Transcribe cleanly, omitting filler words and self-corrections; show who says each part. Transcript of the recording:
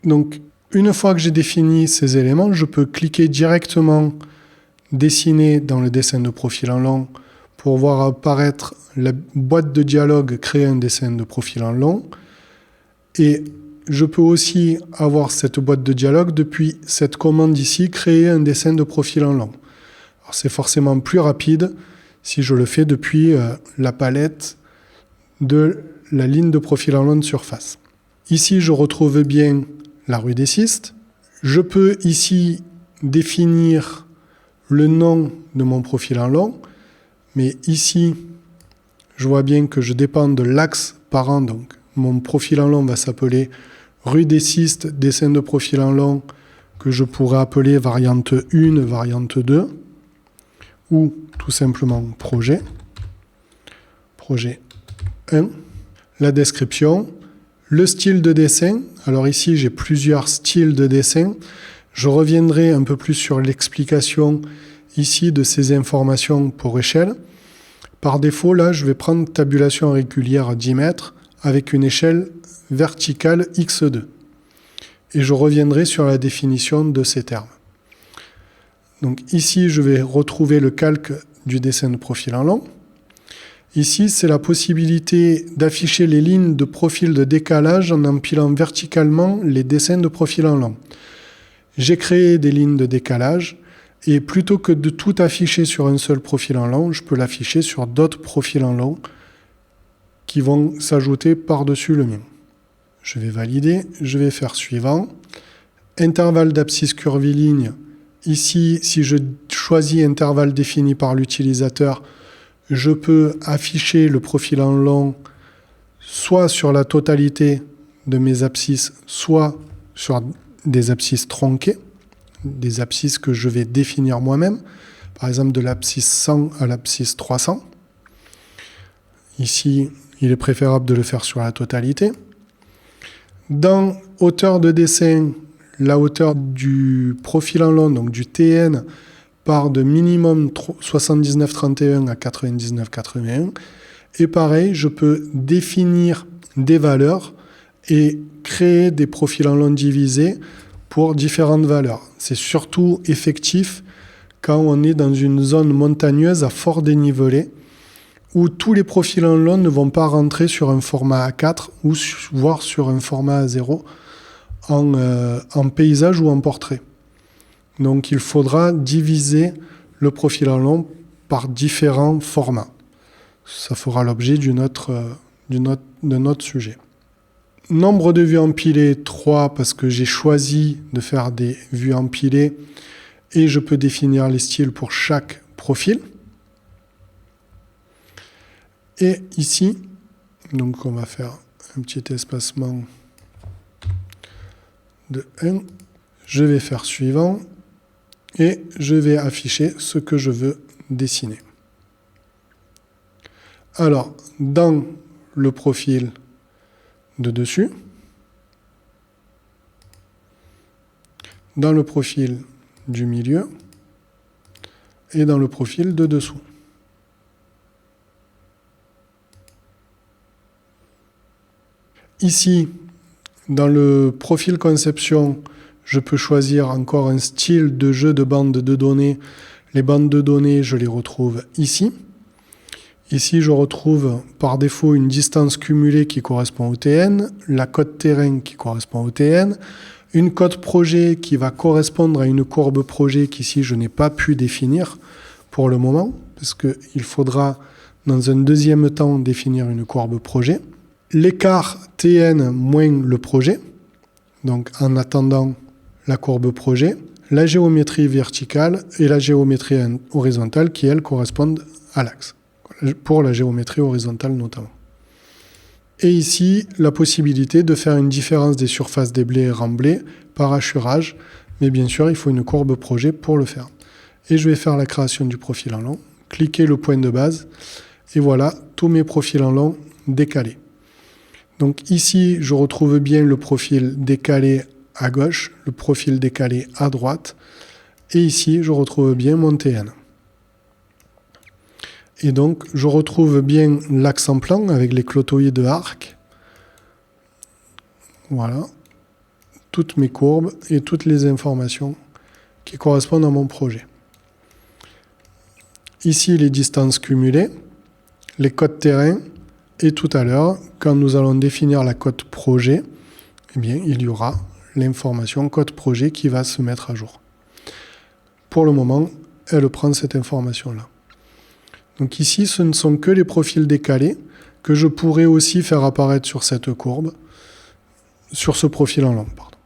Speaker 1: Donc, une fois que j'ai défini ces éléments, je peux cliquer directement dessiner dans le dessin de profil en long pour voir apparaître la boîte de dialogue créer un dessin de profil en long. Et je peux aussi avoir cette boîte de dialogue depuis cette commande ici, créer un dessin de profil en long. Alors c'est forcément plus rapide si je le fais depuis la palette de la ligne de profil en long de surface. Ici, je retrouve bien la rue des Cistes. Je peux ici définir le nom de mon profil en long, mais ici, je vois bien que je dépends de l'axe parent, donc mon profil en long va s'appeler rue des Cistes, dessin de profil en long, que je pourrais appeler variante 1, variante 2, ou tout simplement projet 1. La description, le style de dessin. Alors ici, j'ai plusieurs styles de dessin. Je reviendrai un peu plus sur l'explication ici de ces informations pour échelle. Par défaut, là, je vais prendre tabulation régulière à 10 mètres avec une échelle verticale x2. Et je reviendrai sur la définition de ces termes. Donc ici, je vais retrouver le calque du dessin de profil en long. Ici, c'est la possibilité d'afficher les lignes de profil de décalage en empilant verticalement les dessins de profil en long. J'ai créé des lignes de décalage et plutôt que de tout afficher sur un seul profil en long, je peux l'afficher sur d'autres profils en long qui vont s'ajouter par-dessus le mien. Je vais valider, je vais faire suivant. Intervalle d'abscisse curviligne. Ici, si je choisis intervalle défini par l'utilisateur, je peux afficher le profil en long soit sur la totalité de mes abscisses, soit sur des abscisses tronquées, des abscisses que je vais définir moi-même, par exemple de l'abscisse 100 à l'abscisse 300. Ici, il est préférable de le faire sur la totalité. Dans hauteur de dessin, la hauteur du profil en long, donc du TN, part de minimum 79,31 à 99,81. Et pareil, je peux définir des valeurs et créer des profils en long divisés pour différentes valeurs. C'est surtout effectif quand on est dans une zone montagneuse à fort dénivelé où tous les profils en long ne vont pas rentrer sur un format A4 ou voire sur un format A0 en paysage ou en portrait. Donc il faudra diviser le profil en long par différents formats. Ça fera l'objet d'un autre sujet. Nombre de vues empilées, 3 parce que j'ai choisi de faire des vues empilées et je peux définir les styles pour chaque profil. Et ici, donc on va faire un petit espacement de 1. Je vais faire suivant. Et je vais afficher ce que je veux dessiner. Alors, dans le profil de dessus, dans le profil du milieu et dans le profil de dessous. Ici, dans le profil conception, je peux choisir encore un style de jeu de bande de données. Les bandes de données, je les retrouve ici. Ici, je retrouve par défaut une distance cumulée qui correspond au TN, la cote terrain qui correspond au TN, une cote projet qui va correspondre à une courbe projet qu'ici je n'ai pas pu définir pour le moment, parce qu'il faudra dans un deuxième temps définir une courbe projet. L'écart TN moins le projet, donc en attendant la courbe projet, la géométrie verticale et la géométrie horizontale qui, elles, correspondent à l'axe, pour la géométrie horizontale notamment. Et ici, la possibilité de faire une différence des surfaces des blés et remblais par hachurage, mais bien sûr, il faut une courbe projet pour le faire. Et je vais faire la création du profil en long, cliquer le point de base, et voilà, tous mes profils en long décalés. Donc ici, je retrouve bien le profil décalé à gauche, le profil décalé à droite, et ici, je retrouve bien mon TN. Et donc, je retrouve bien l'axe en plan avec les clotoïdes arcs. Voilà. toutes mes courbes et toutes les informations qui correspondent à mon projet. Ici, les distances cumulées, les codes terrain, et tout à l'heure, quand nous allons définir la cote projet, eh bien, il y aura l'information cote projet qui va se mettre à jour. Pour le moment, elle prend cette information-là. Donc ici, ce ne sont que les profils décalés que je pourrais aussi faire apparaître sur cette courbe, sur ce profil en long, pardon.